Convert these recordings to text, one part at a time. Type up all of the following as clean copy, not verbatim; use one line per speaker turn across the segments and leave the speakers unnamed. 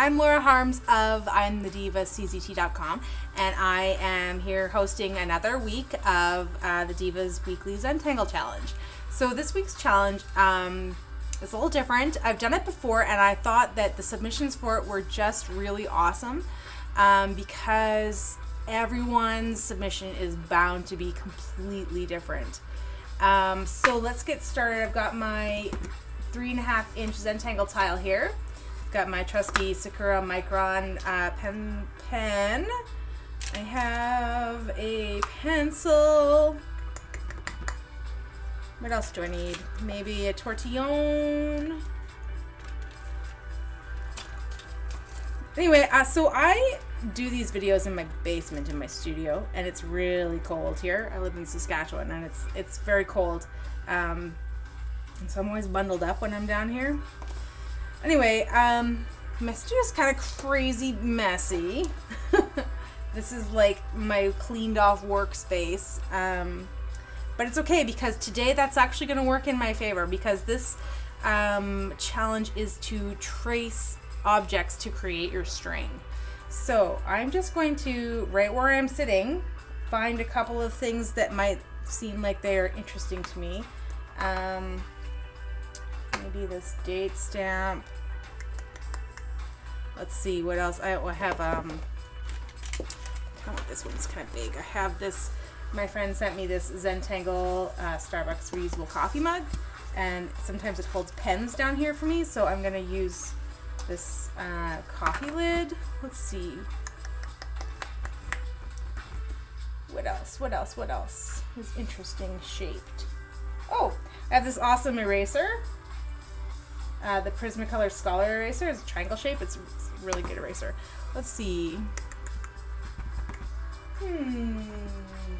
I'm Laura Harms of iamthediva CZT.com, and I am here hosting another week of the Diva's Weekly Zentangle Challenge. So this week's challenge is a little different. I've done it before, and I thought that the submissions for it were just really awesome because everyone's submission is bound to be completely different. So let's get started. I've got my 3.5-inch Zentangle tile here. Got my trusty Sakura Micron pen. I have a pencil. What else do I need? Maybe a tortillon. Anyway, so I do these videos in my basement in my studio, and it's really cold here. I live in Saskatchewan, and it's very cold. And so I'm always bundled up when I'm down here. Anyway, my studio's kind of crazy messy. This is like my cleaned off workspace. But it's okay because today that's actually going to work in my favor because this challenge is to trace objects to create your string. So I'm just going to, right where I'm sitting, find a couple of things that might seem like they are interesting to me. Maybe this date stamp. Let's see what else. I have this one's kind of big. I have this, my friend sent me this Zentangle Starbucks reusable coffee mug, and sometimes it holds pens down here for me, so I'm gonna use this coffee lid. Let's see. What else is interesting shaped? Oh, I have this awesome eraser. The Prismacolor Scholar eraser is a triangle shape. It's a really good eraser. Let's see.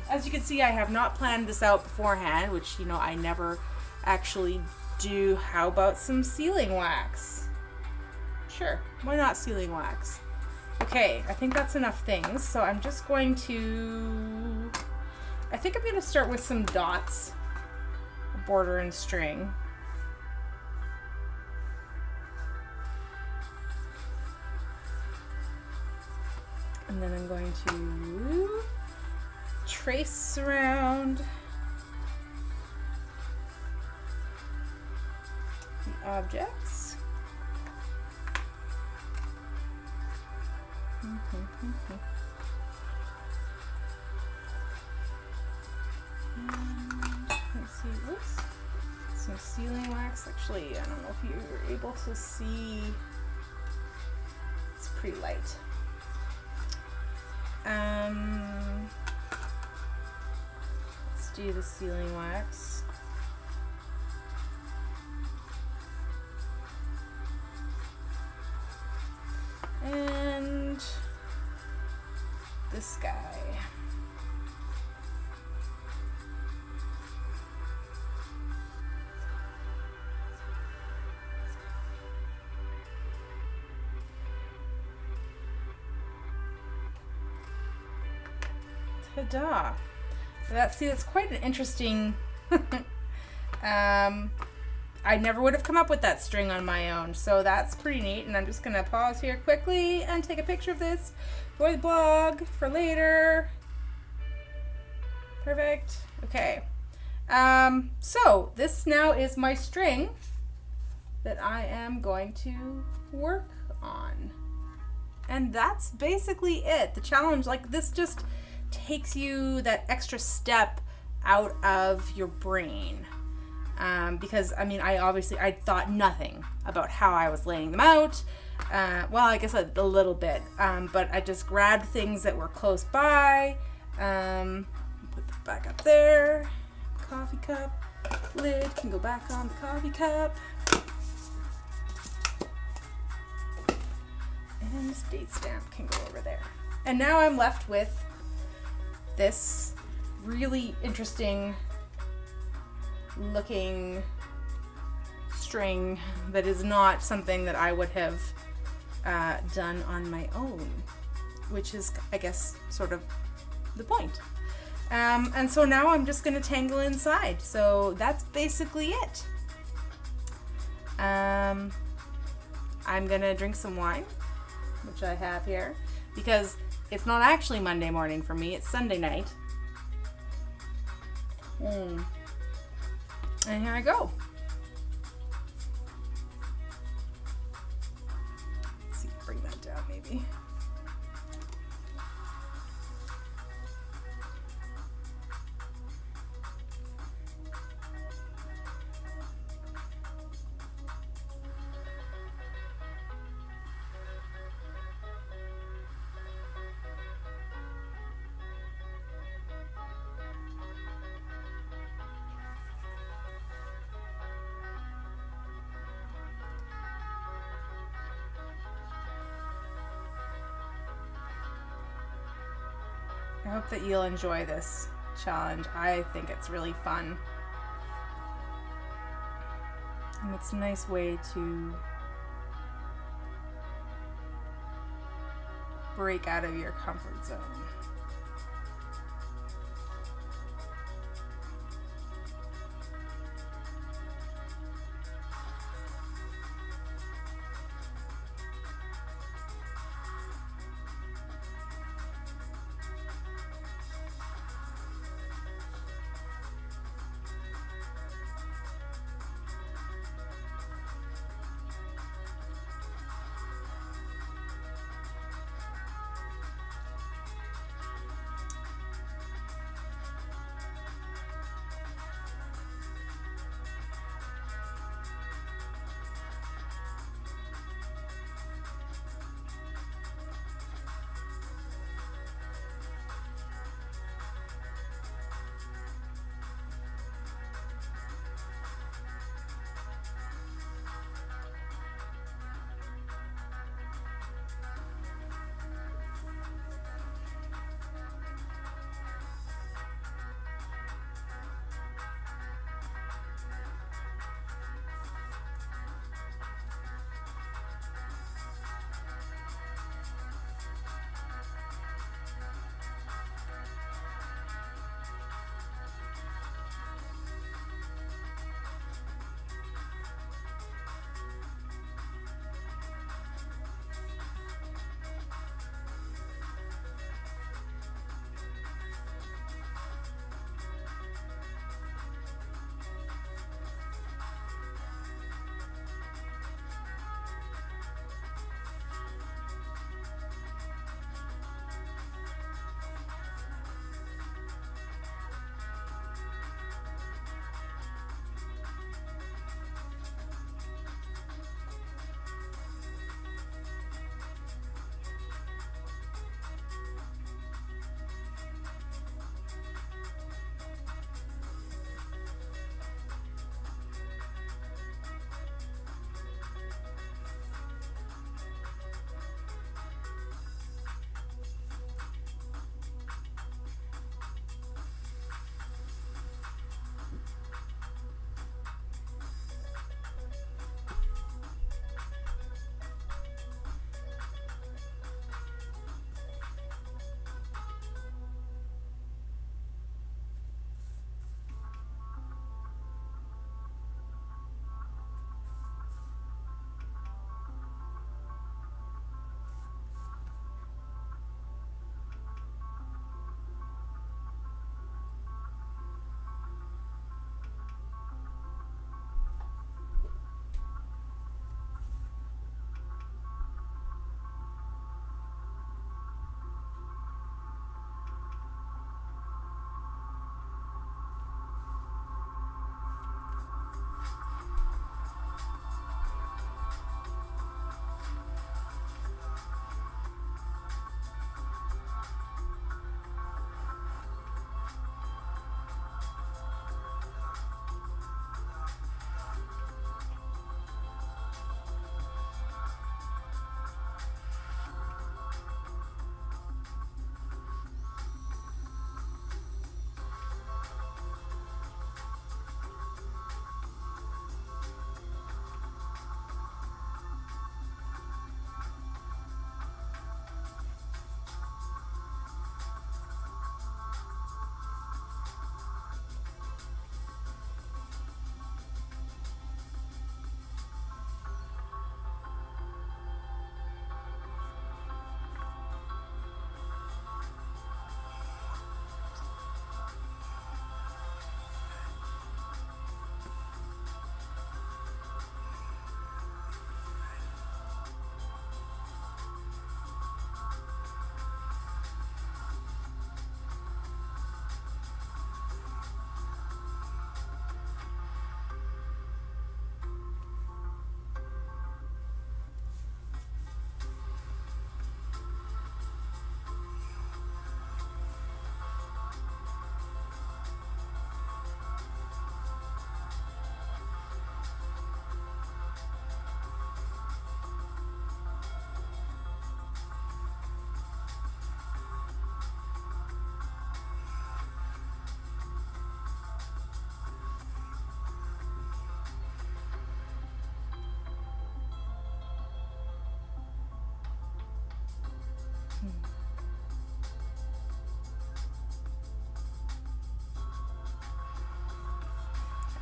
As you can see, I have not planned this out beforehand, which, you know, I never actually do. How about some sealing wax? Sure, why not sealing wax? Okay, I think that's enough things. So I'm just going to, I think I'm going to start with some dots, border and string. And then I'm going to trace around the objects. And let's see, whoops, some sealing wax. Actually, I don't know if you're able to see. It's pretty light. Let's do the sealing wax. And this guy. Ta-da! That's quite an interesting. I never would have come up with that string on my own, so that's pretty neat. And I'm just gonna pause here quickly and take a picture of this for the blog for later. Perfect. Okay. So this now is my string that I am going to work on, and that's basically it. The challenge, like this, just takes you that extra step out of your brain. Because I mean, I thought nothing about how I was laying them out. Well, I guess a little bit, but I just grabbed things that were close by. Put this back up there. Coffee cup lid can go back on the coffee cup. And this date stamp can go over there. And now I'm left with this really interesting looking string that is not something that I would have done on my own, which is, I guess, sort of the point. And so now I'm just going to tangle inside. So that's basically it. I'm going to drink some wine which I have here, because it's not actually Monday morning for me, it's Sunday night. And here I go. Let's see, bring that down maybe. I hope that you'll enjoy this challenge. I think it's really fun. And it's a nice way to break out of your comfort zone.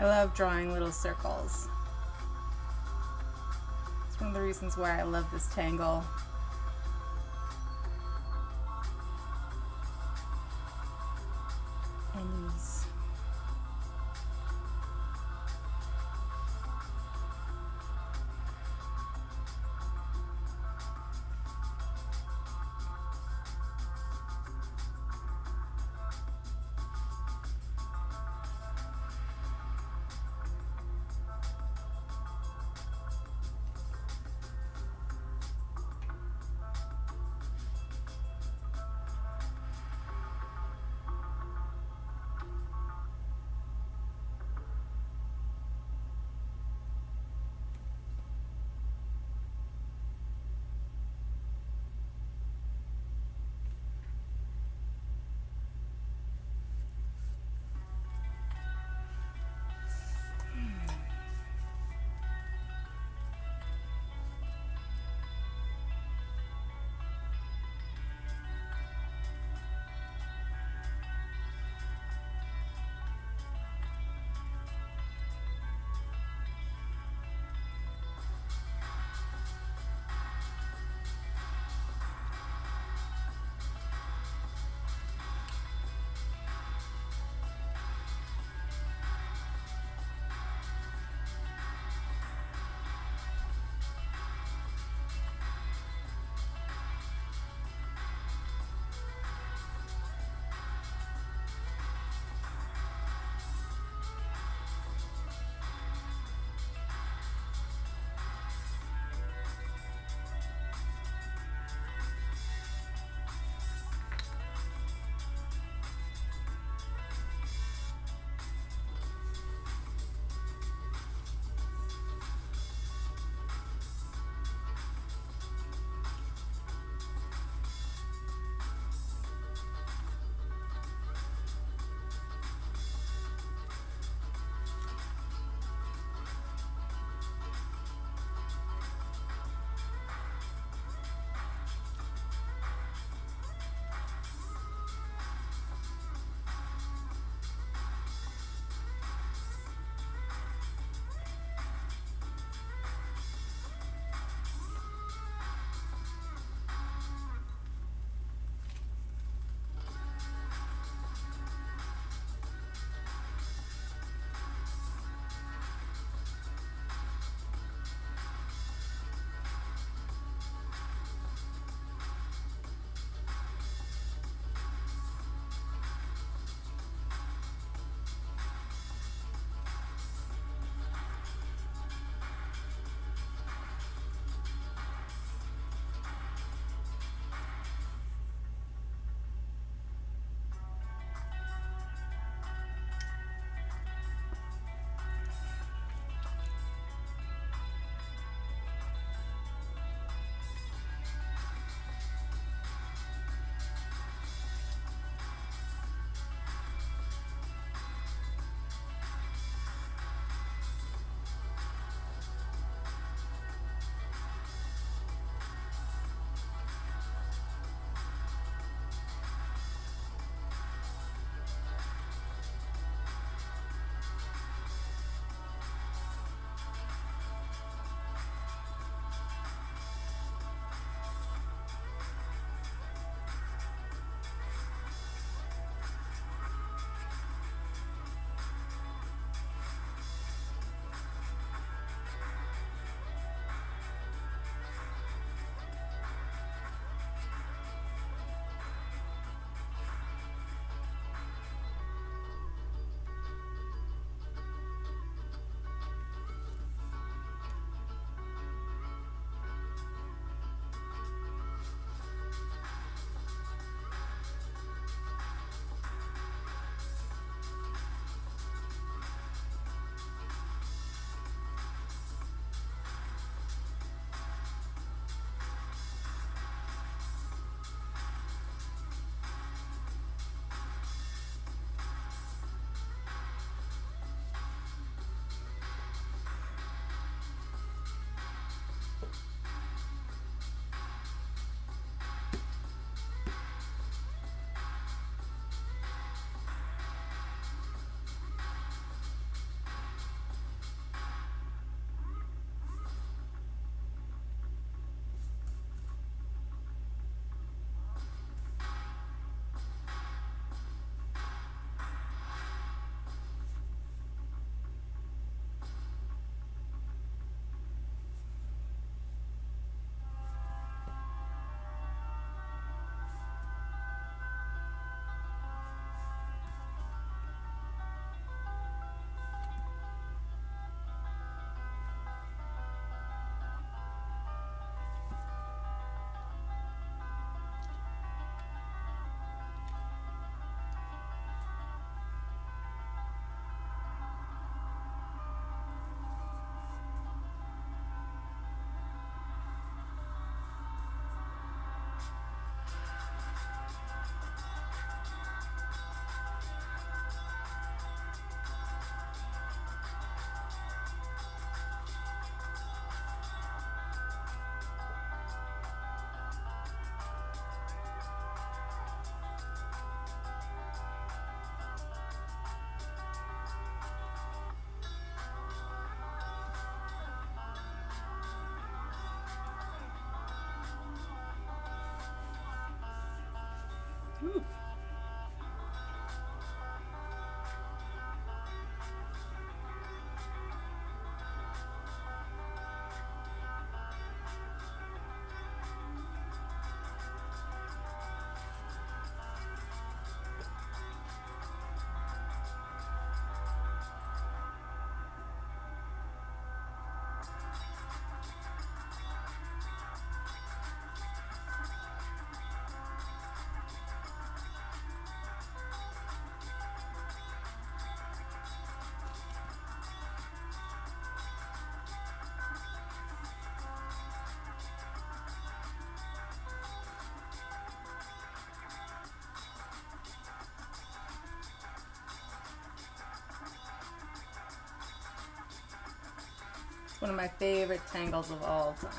I love drawing little circles. It's one of the reasons why I love this tangle. And ease. Ooh. It's one of my favorite tangles of all time.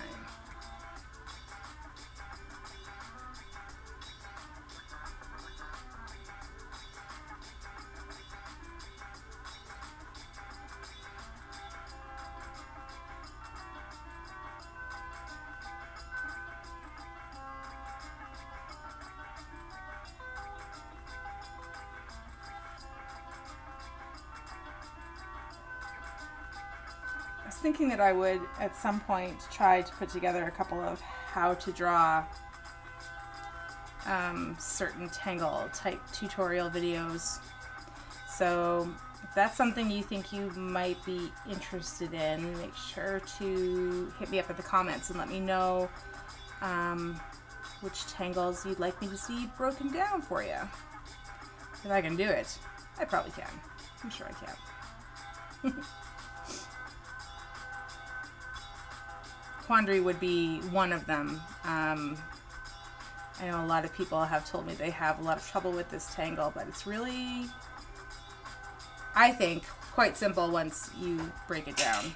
I was thinking that I would at some point try to put together a couple of how to draw certain tangle type tutorial videos. So if that's something you think you might be interested in, make sure to hit me up in the comments and let me know which tangles you'd like me to see broken down for you. If I can do it, I probably can. I'm sure I can. Quandary would be one of them. I know a lot of people have told me they have a lot of trouble with this tangle, but it's really, I think, quite simple once you break it down.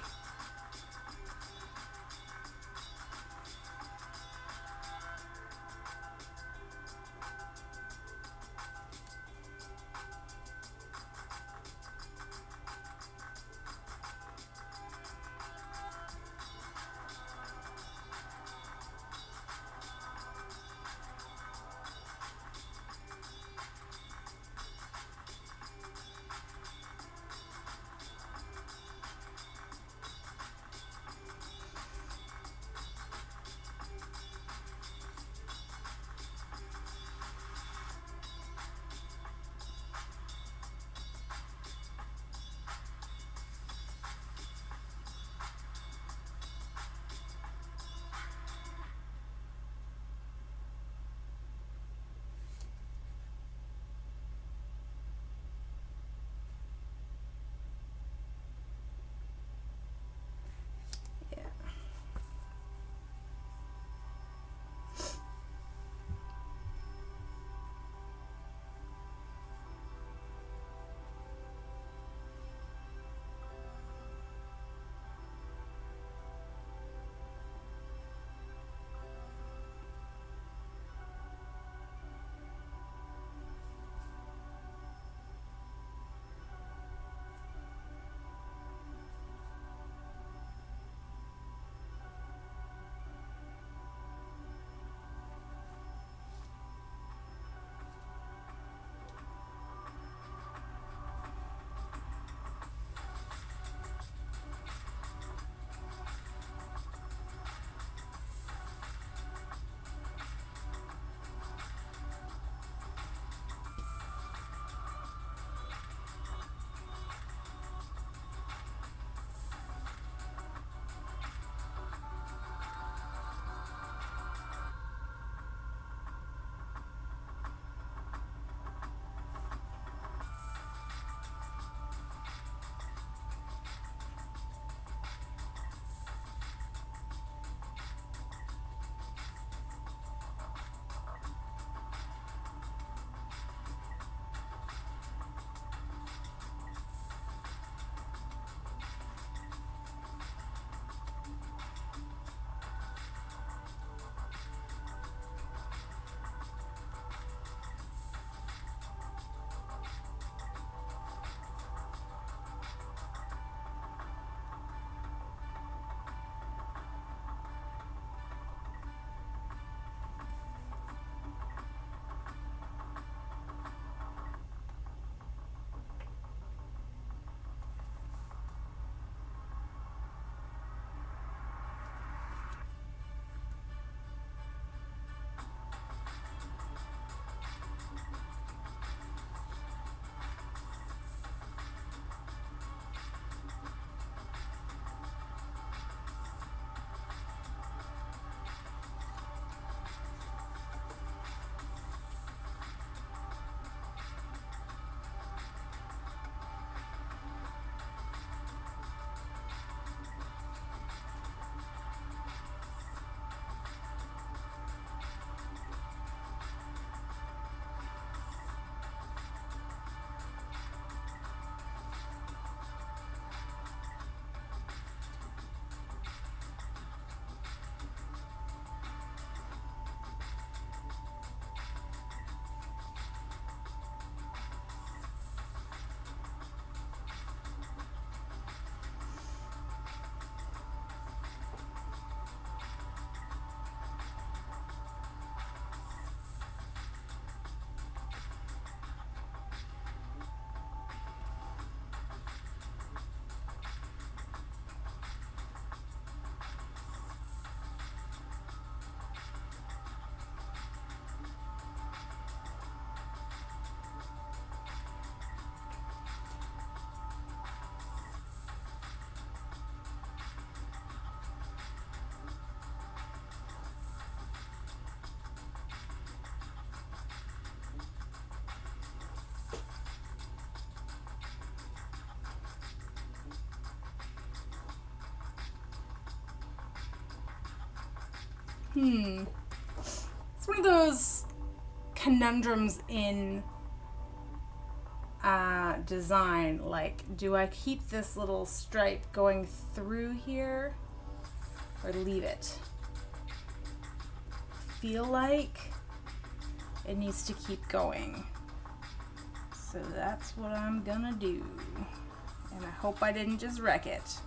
It's one of those conundrums in design. Like, do I keep this little stripe going through here or leave it? Feel like it needs to keep going. So that's what I'm gonna do. And I hope I didn't just wreck it.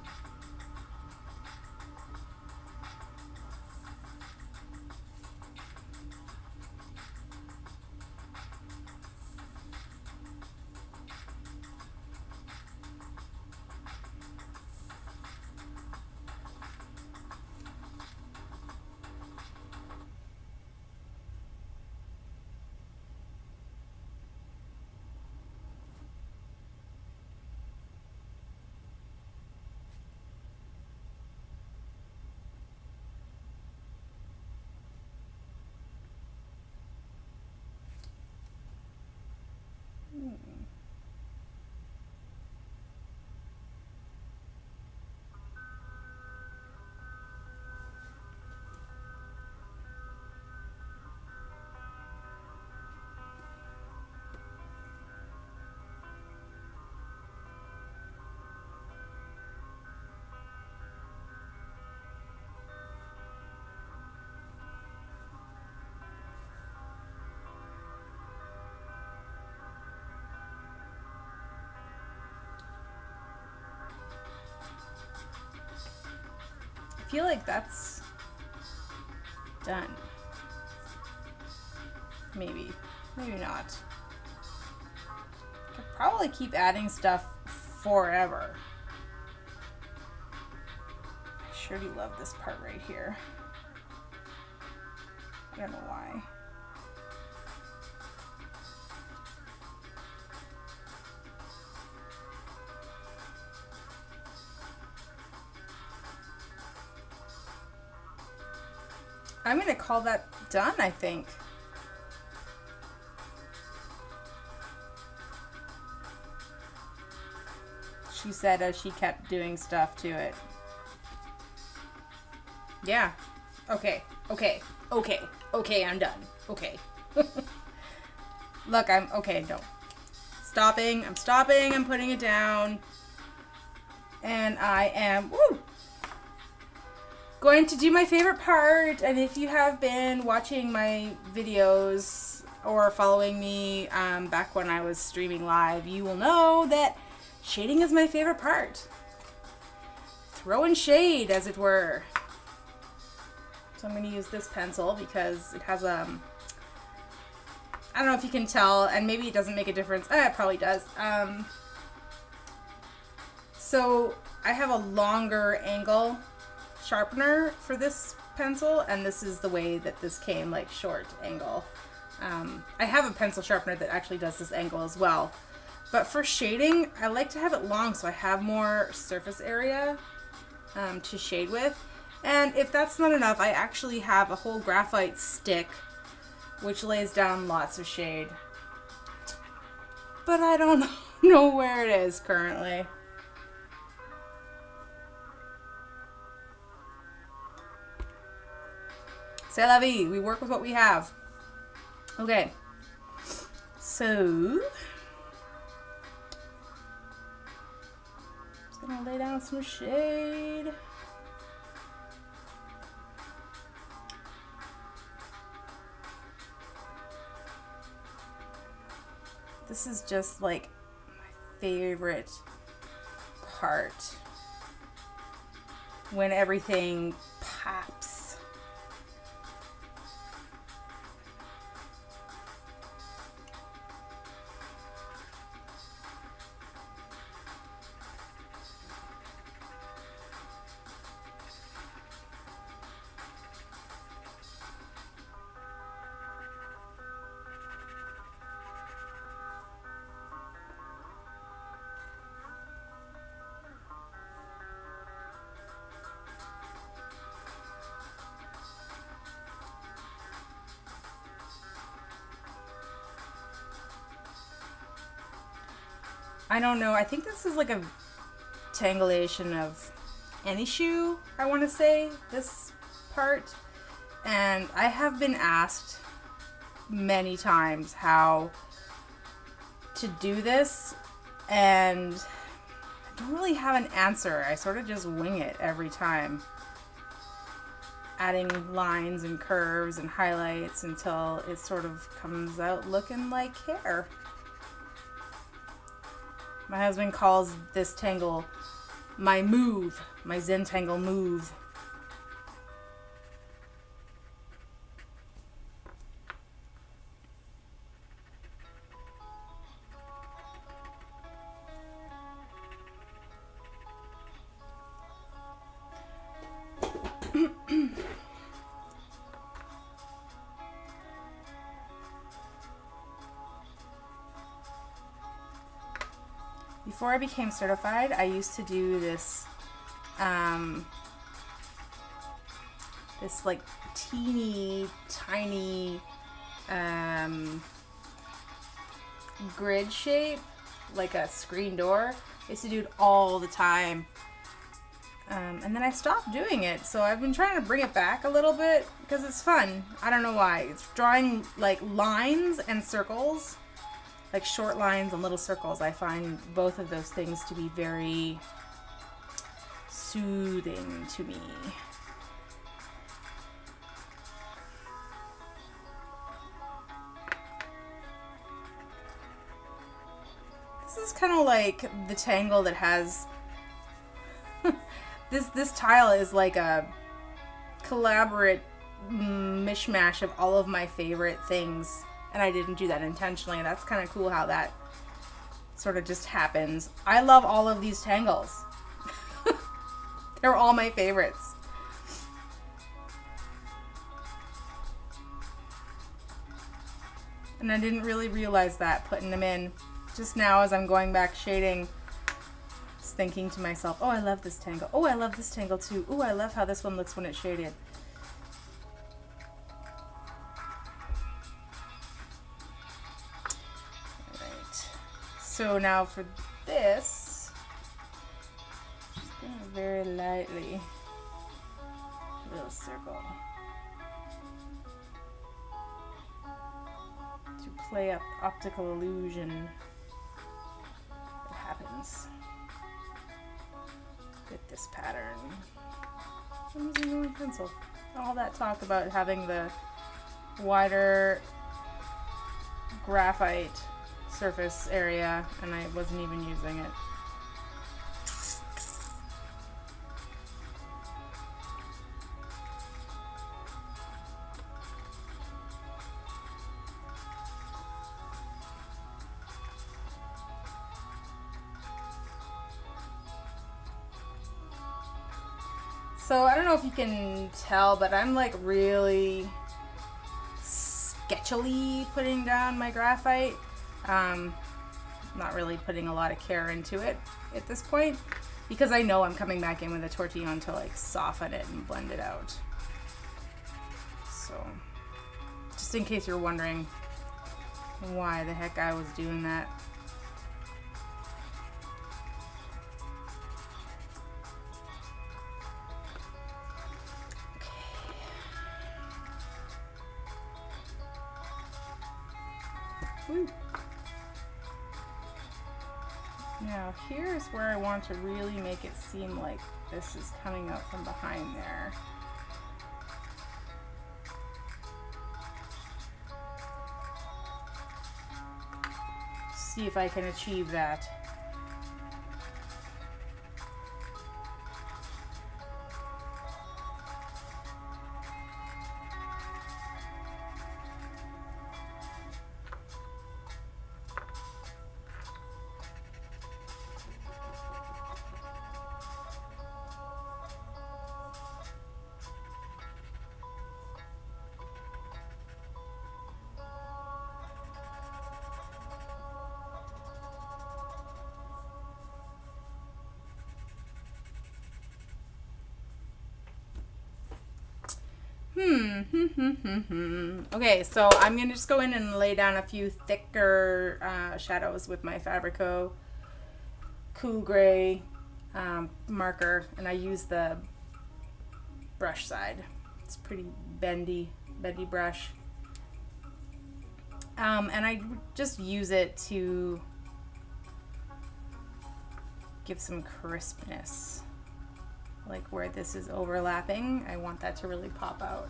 I feel like that's done. Maybe. Maybe not. Could probably keep adding stuff forever. I sure do love this part right here. I don't know why. I'm gonna call that done, I think. She said as she kept doing stuff to it. Yeah. Okay. Okay. Okay. Okay, I'm done. Okay. Look, I'm okay, no. Stopping. I'm stopping. I'm putting it down. And I am going to do my favorite part. And if you have been watching my videos or following me back when I was streaming live, you will know that shading is my favorite part. Throwing shade, as it were. So I'm going to use this pencil because it has I don't know if you can tell, and maybe it doesn't make a difference. It probably does. So I have a longer angle sharpener for this pencil, and this is the way that this came, like short angle. I have a pencil sharpener that actually does this angle as well. But for shading, I like to have it long so I have more surface area to shade with. And if that's not enough, I actually have a whole graphite stick which lays down lots of shade. But I don't know where it is currently. C'est la vie. We work with what we have. Okay. So just gonna lay down some shade. This is just like my favorite part. When everything pops. I don't know. I think this is like a tangulation of any shoe, I want to say, this part. And I have been asked many times how to do this, and I don't really have an answer. I sort of just wing it every time, adding lines and curves and highlights until it sort of comes out looking like hair. My husband calls this tangle my move, my Zentangle move. Before I became certified, I used to do this, this like teeny tiny grid shape, like a screen door. I used to do it all the time. And then I stopped doing it, so I've been trying to bring it back a little bit because it's fun. I don't know why. It's drawing like lines and circles, like short lines and little circles. I find both of those things to be very soothing to me. This is kind of like the tangle that has this tile is like a collaborate mishmash of all of my favorite things, and I didn't do that intentionally. That's kind of cool how that sort of just happens. I love all of these tangles. They're all my favorites. And I didn't really realize that putting them in. Just now as I'm going back shading, thinking to myself, oh, I love this tangle. Oh, I love this tangle too. Oh, I love how this one looks when it's shaded. Alright. So now for this, just gonna very lightly, little circle. To play up optical illusion that happens with this pattern. I'm using only pencil. All that talk about having the wider graphite surface area, and I wasn't even using it. So I don't know if you can tell, but I'm like really sketchily putting down my graphite. Not really putting a lot of care into it at this point because I know I'm coming back in with a tortillon to like soften it and blend it out. So just in case you're wondering why the heck I was doing that. Woo. Now here's where I want to really make it seem like this is coming out from behind there. See if I can achieve that. Okay, so I'm gonna just go in and lay down a few thicker shadows with my Fabrico Cool Gray marker, and I use the brush side. It's pretty bendy brush. And I just use it to give some crispness. Like where this is overlapping, I want that to really pop out.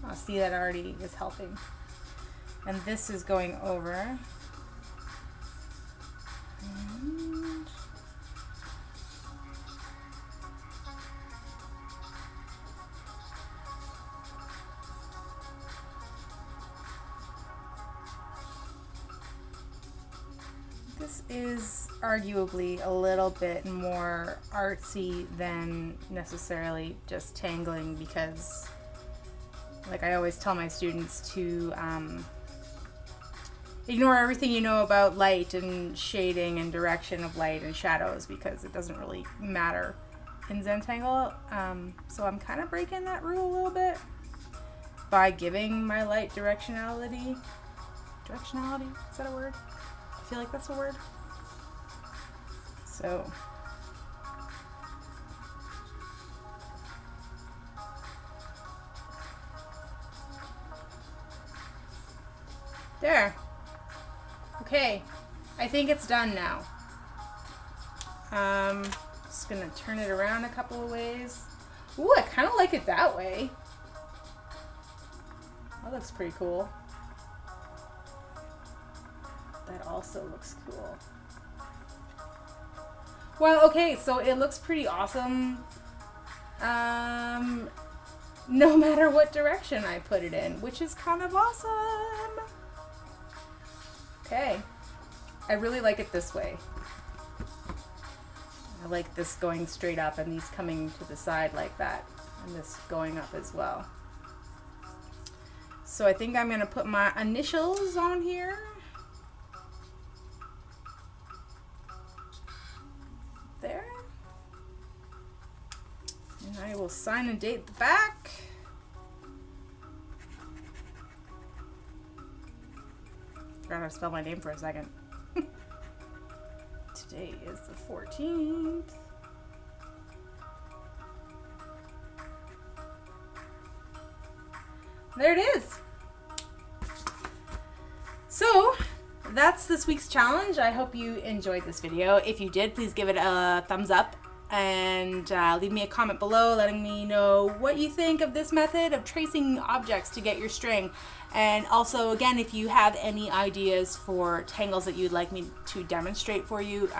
I'll see that already is helping. And this is going over. And this is arguably a little bit more artsy than necessarily just tangling, because like I always tell my students to ignore everything you know about light and shading and direction of light and shadows, because it doesn't really matter in Zentangle. So I'm kind of breaking that rule a little bit by giving my light directionality. Directionality? Is that a word? I feel like that's a word. So there. Okay, I think it's done now. Just gonna turn it around a couple of ways. Ooh, I kind of like it that way. That looks pretty cool. That also looks cool. Well, okay, so it looks pretty awesome. No matter what direction I put it in, which is kind of awesome. Okay, I really like it this way. I like this going straight up and these coming to the side like that, and this going up as well. So I think I'm gonna put my initials on here. There. And I will sign and date the back. Forgot how to spell my name for a second. Today is the 14th. There it is. So that's this week's challenge. I hope you enjoyed this video. If you did, please give it a thumbs up and leave me a comment below letting me know what you think of this method of tracing objects to get your string. And also, again, if you have any ideas for tangles that you'd like me to demonstrate for you,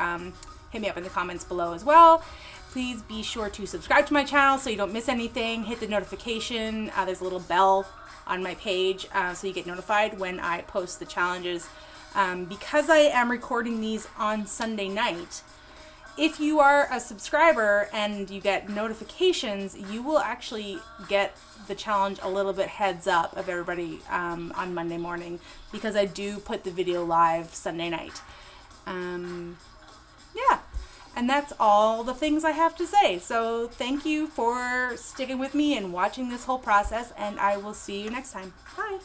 hit me up in the comments below as well. Please be sure to subscribe to my channel so you don't miss anything. Hit the notification. There's a little bell on my page so you get notified when I post the challenges. Because I am recording these on Sunday night, if you are a subscriber and you get notifications, you will actually get the challenge a little bit heads up of everybody on Monday morning, because I do put the video live Sunday night. Yeah, and that's all the things I have to say. So thank you for sticking with me and watching this whole process, and I will see you next time. Bye.